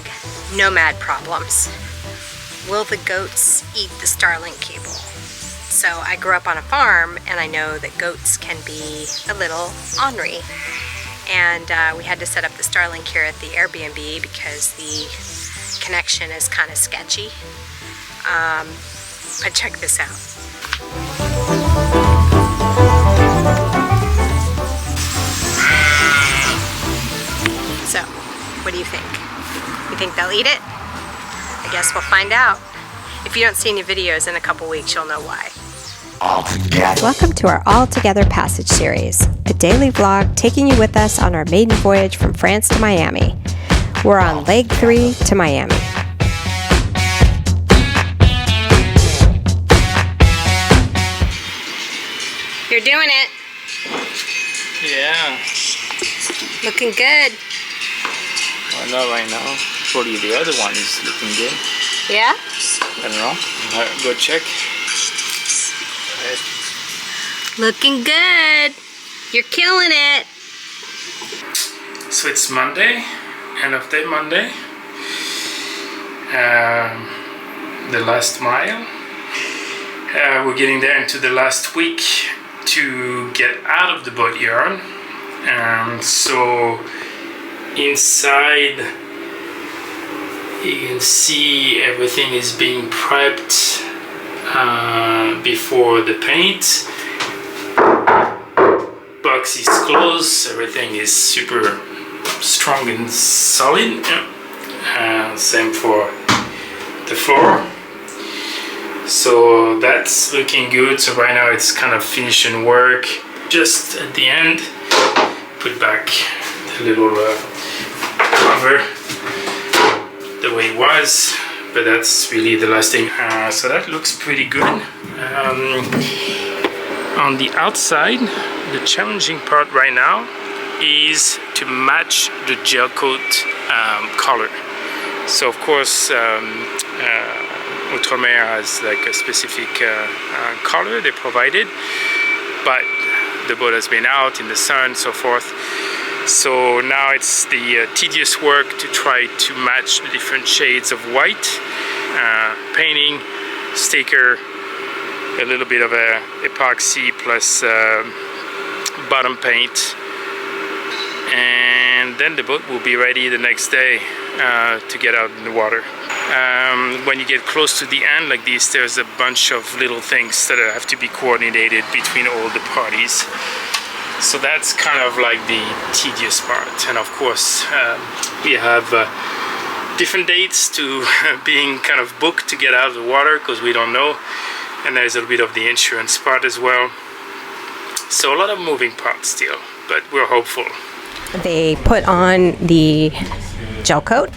#, nomad problems. Will the goats eat the Starlink cable? So I grew up on a farm and I know that goats can be a little ornery. And we had to set up the Starlink here at the Airbnb because the connection is kind of sketchy. But check this out. So, what do you think? You think they'll eat it? I guess we'll find out. If you don't see any videos in a couple weeks, you'll know why. Welcome to our All Together Passage series, a daily vlog taking you with us on our maiden voyage from France to Miami. We're on leg 3 to Miami. You're doing it. Yeah. Looking good. Well, not right now. Probably the other one is looking good. Yeah? I don't know. Go check. Looking good. You're killing it. So it's Monday, end of day Monday. The last mile. We're getting there into the last week to get out of the boat yard. So inside you can see everything is being prepped before the paint. Box is closed, everything is super strong and solid. Same for the floor. So that's looking good. So right now it's kind of finishing work. Just at the end, put back the little cover the way it was, but that's really the last thing. So that looks pretty good. On the outside, the challenging part right now is to match the gel coat color. So of course Outremer has like a specific color they provided, but the boat has been out in the sun, so forth. So now it's the tedious work to try to match the different shades of white, painting, sticker, a little bit of a epoxy plus bottom paint, and then the boat will be ready the next day to get out in the water. When you get close to the end like this, there's a bunch of little things that have to be coordinated between all the parties. So that's kind of like the tedious part. And of course we have different dates to being kind of booked to get out of the water because we don't know. And there's a little bit of the insurance part as well. So a lot of moving parts still, but we're hopeful. They put on the gel coat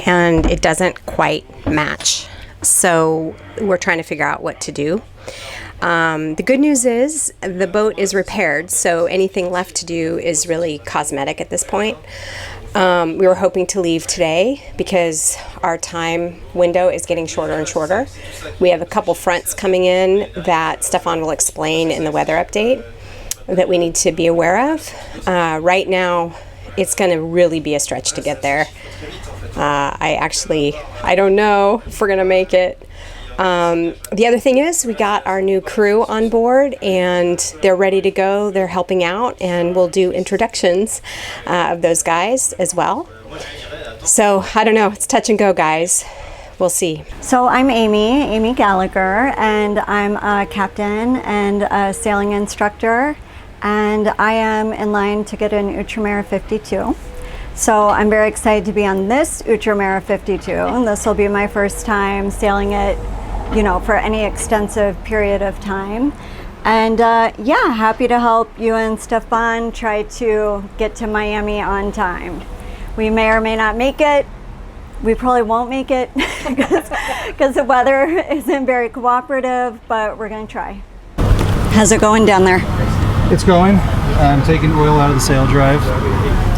and it doesn't quite match. So we're trying to figure out what to do. The good news is the boat is repaired, so anything left to do is really cosmetic at this point. We were hoping to leave today because our time window is getting shorter and shorter. We have a couple fronts coming in that Stephane will explain in the weather update that we need to be aware of. Right now, it's going to really be a stretch to get there. I don't know if we're going to make it. The other thing is we got our new crew on board and they're ready to go. They're helping out and we'll do introductions of those guys as well. So I don't know, it's touch and go, guys. We'll see. So I'm Amy Gallagher, and I'm a captain and a sailing instructor, and I am in line to get an Outremer 52. So I'm very excited to be on this Outremer 52. And this will be my first time sailing it, you know, for any extensive period of time. And yeah, happy to help you and Stephane try to get to Miami on time. We may or may not make it. We probably won't make it because the weather isn't very cooperative, but we're going to try. How's it going down there? It's going. I'm taking oil out of the sail drive.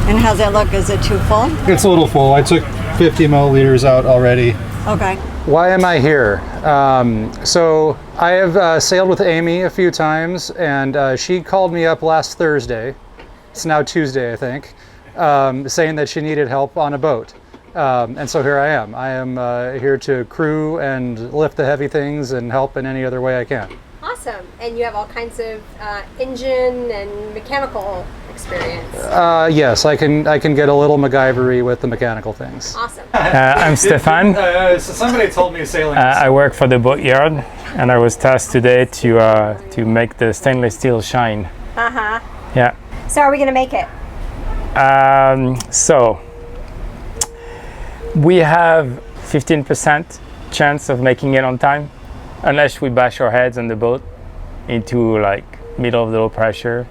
And how's it look? Is it too full? It's a little full. I took 50 milliliters out already. Okay. Why am I here? So I have sailed with Amy a few times, and she called me up last Thursday. It's now Tuesday, I think, saying that she needed help on a boat. And so here I am. I am here to crew and lift the heavy things and help in any other way I can. Awesome. And you have all kinds of engine and mechanical experience. Yes, I can get a little MacGyver-y with the mechanical things. Awesome. I'm Stephane. So somebody told me sailing. I work for the boatyard, and I was tasked today to make the stainless steel shine. Uh-huh. Yeah. So are we going to make it? So we have 15% chance of making it on time, unless we bash our heads on the boat into like middle of the low pressure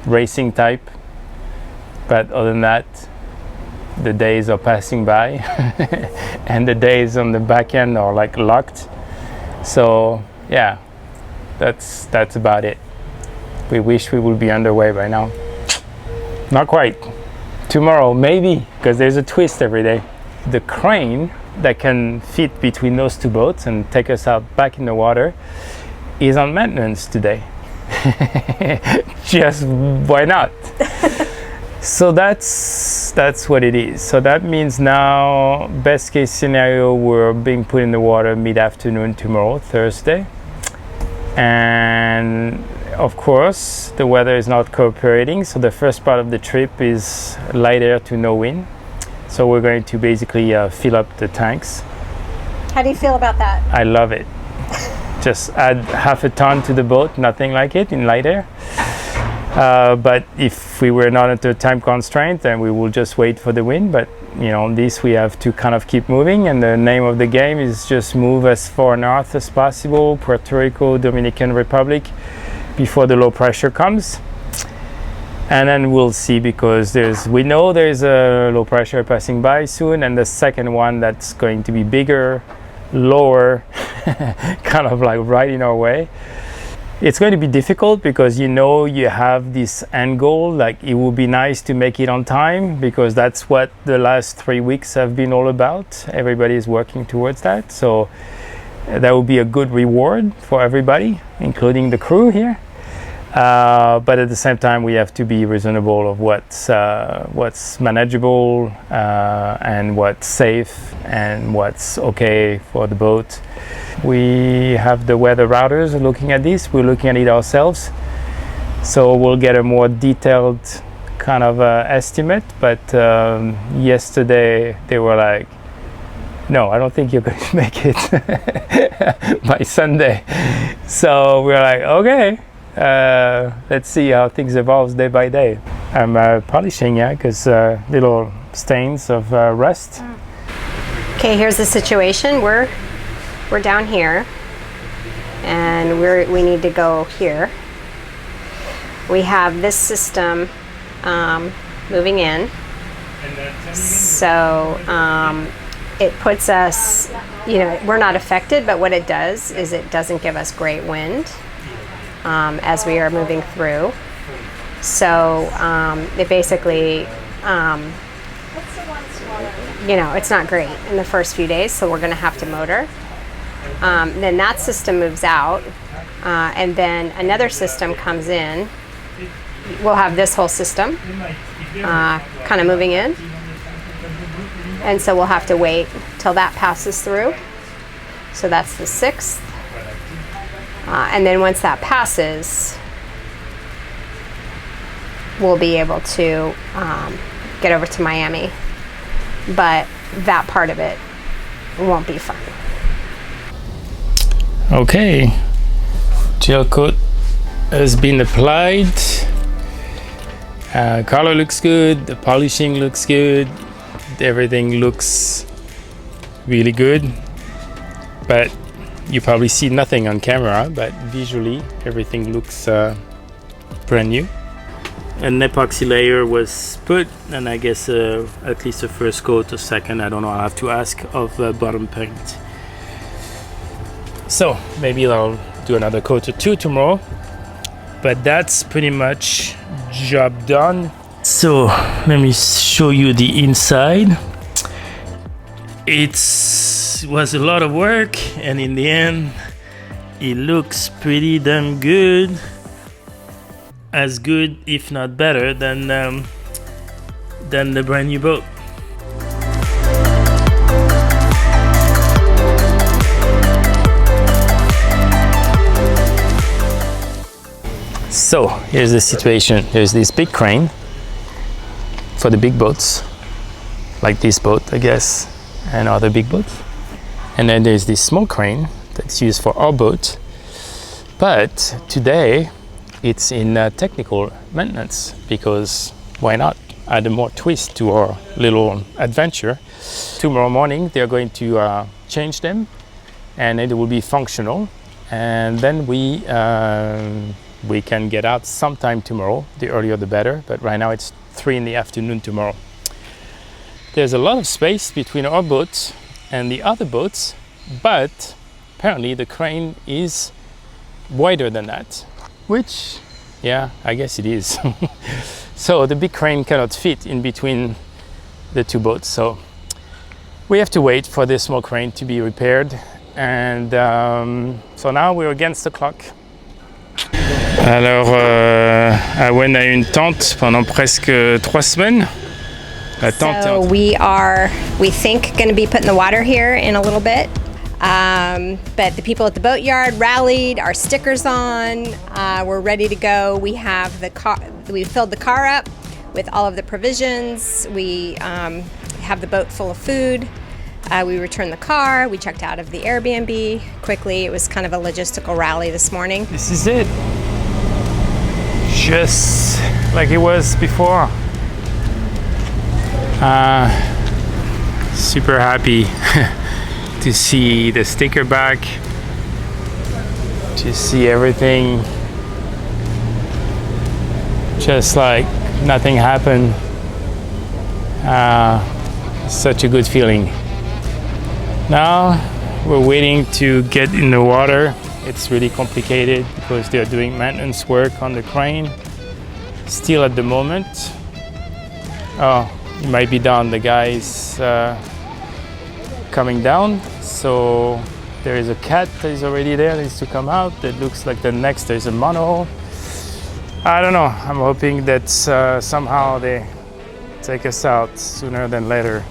racing type. But other than that, the days are passing by and the days on the back end are like locked. So yeah, that's about it. We wish we would be underway by now. Not quite. Tomorrow maybe, because there's a twist every day. The crane that can fit between those two boats and take us out back in the water is on maintenance today. Just why not? So that's what it is. So that means now, best case scenario, we're being put in the water mid-afternoon tomorrow, Thursday. And of course, the weather is not cooperating. So the first part of the trip is light air to no wind. So we're going to basically fill up the tanks. How do you feel about that? I love it. Just add half a ton to the boat, nothing like it in light air. But if we were not under time constraint, then we will just wait for the wind. But you know, on this we have to kind of keep moving, and the name of the game is just move as far north as possible, Puerto Rico, Dominican Republic, before the low pressure comes. And then we'll see, because we know there's a low pressure passing by soon, and the second one that's going to be bigger, lower, kind of like right in our way. It's going to be difficult because you know you have this end goal, like it would be nice to make it on time, because that's what the last 3 weeks have been all about. Everybody is working towards that, so that will be a good reward for everybody, including the crew here. But at the same time, we have to be reasonable of what's manageable and what's safe and what's okay for the boat. We have the weather routers looking at this. We're looking at it ourselves, so we'll get a more detailed kind of estimate. But yesterday they were like, "No, I don't think you're going to make it by Sunday." So we're like, "Okay." Let's see how things evolve day by day. I'm polishing, yeah, because little stains of rust. Okay, here's the situation. We're down here, and we need to go here. We have this system moving in, so it puts us, you know, we're not affected, but what it does is it doesn't give us great wind as we are moving through. So it basically, you know, it's not great in the first few days, so we're going to have to motor. Then that system moves out, and then another system comes in. We'll have this whole system kind of moving in, and so we'll have to wait till that passes through. So that's the 6th. And then once that passes, we'll be able to get over to Miami. But that part of it won't be fun. Okay, gel coat has been applied. Color looks good, the polishing looks good, everything looks really good. But you probably see nothing on camera, but visually everything looks brand new. An epoxy layer was put, and I guess at least a first coat, a second, I don't know, I'll have to ask, of bottom paint. So maybe I'll do another coat or two tomorrow, but that's pretty much job done. So let me show you the inside. It was a lot of work, and in the end it looks pretty damn good. As good, if not better, than the brand new boat. So here's the situation. There's this big crane for the big boats, like this boat, I guess, and other big boats. And then there's this small crane that's used for our boat. But today it's in technical maintenance, because why not add a more twist to our little adventure. Tomorrow morning they're going to change them and it will be functional, and then we can get out sometime tomorrow. The earlier the better, but right now it's 3 in the afternoon tomorrow. There's a lot of space between our boat and the other boats, but apparently the crane is wider than that, which, yeah, I guess it is. So the big crane cannot fit in between the two boats, so we have to wait for the small crane to be repaired. And so now we're against the clock. Alors, AWEN a une tente pendant presque 3 semaines. La tente So we think, going to be putting the water here in a little bit. But the people at the boatyard rallied, our stickers on, we're ready to go. We have the car, we filled the car up with all of the provisions. We have the boat full of food. We returned the car. We checked out of the Airbnb quickly. It was kind of a logistical rally this morning. This is it. Just like it was before. Super happy to see the sticker back, to see everything just like nothing happened. Such a good feeling. Now we're waiting to get in the water. It's really complicated because they're doing maintenance work on the crane still at the moment. Oh, it might be down. The guy's coming down. So there is a cat that is already there, needs to come out. It looks like the next there's a monohull. I don't know. I'm hoping that somehow they take us out sooner than later.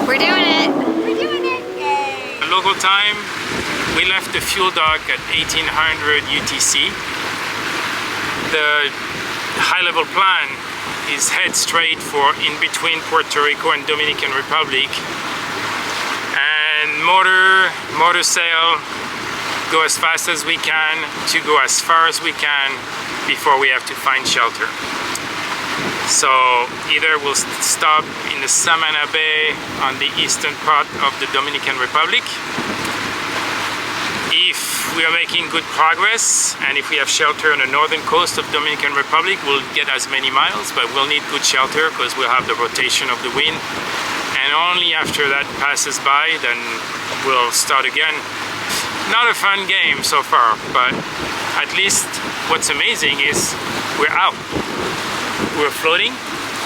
We're doing it! We're doing it! Yay! Local time, we left the fuel dock at 1800 UTC. The high-level plan is head straight for in between Puerto Rico and Dominican Republic, and motor sail, go as fast as we can to go as far as we can before we have to find shelter. So either we'll stop in the Samana Bay on the eastern part of the Dominican Republic. If we are making good progress and if we have shelter on the northern coast of Dominican Republic, we'll get as many miles, but we'll need good shelter because we'll have the rotation of the wind. And only after that passes by, then we'll start again. Not a fun game so far, but at least what's amazing is we're out. We're floating.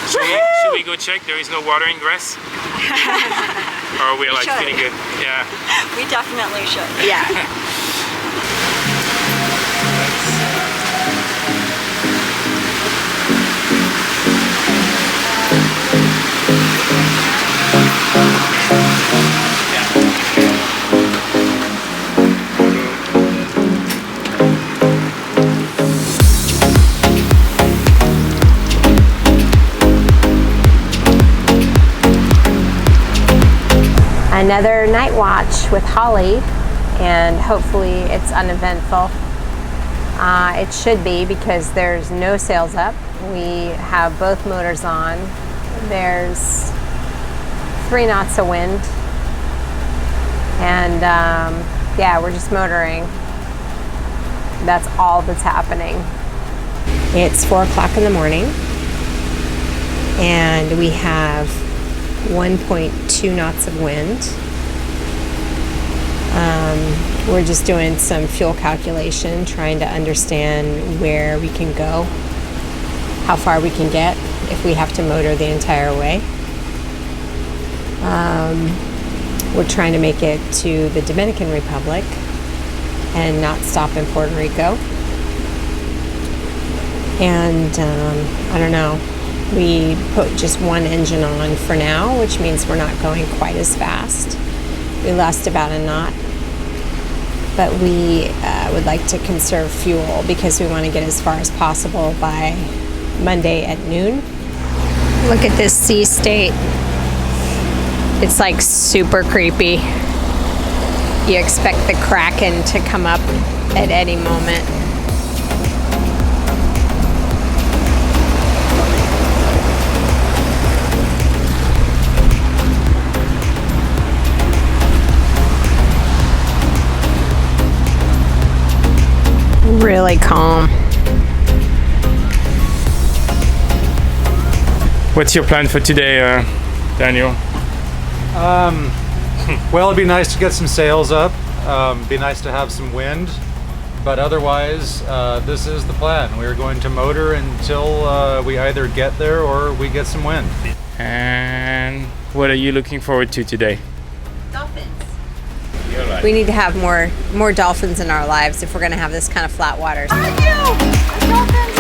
Should we go check? There is no water ingress? Or we're like feeling good? Yeah. We definitely should. Yeah. Another night watch with Holly, and hopefully it's uneventful. It should be, because there's no sails up. We have both motors on. There's 3 knots of wind, and yeah, we're just motoring. That's all that's happening. It's 4 o'clock in the morning, and we have 1.2 knots of wind. We're just doing some fuel calculation, trying to understand where we can go, how far we can get, if we have to motor the entire way. We're trying to make it to the Dominican Republic and not stop in Puerto Rico. And I don't know, we put just one engine on for now, which means we're not going quite as fast. We lost about a knot, but we would like to conserve fuel because we want to get as far as possible by Monday at noon. Look at this sea state. It's like super creepy. You expect the Kraken to come up at any moment. Really calm. What's your plan for today, Daniel? Well, it'd be nice to get some sails up. Be nice to have some wind. But otherwise, this is the plan. We're going to motor until we either get there or we get some wind. And what are you looking forward to today? Dolphins. We need to have more dolphins in our lives if we're going to have this kind of flat water. Thank you! Dolphins!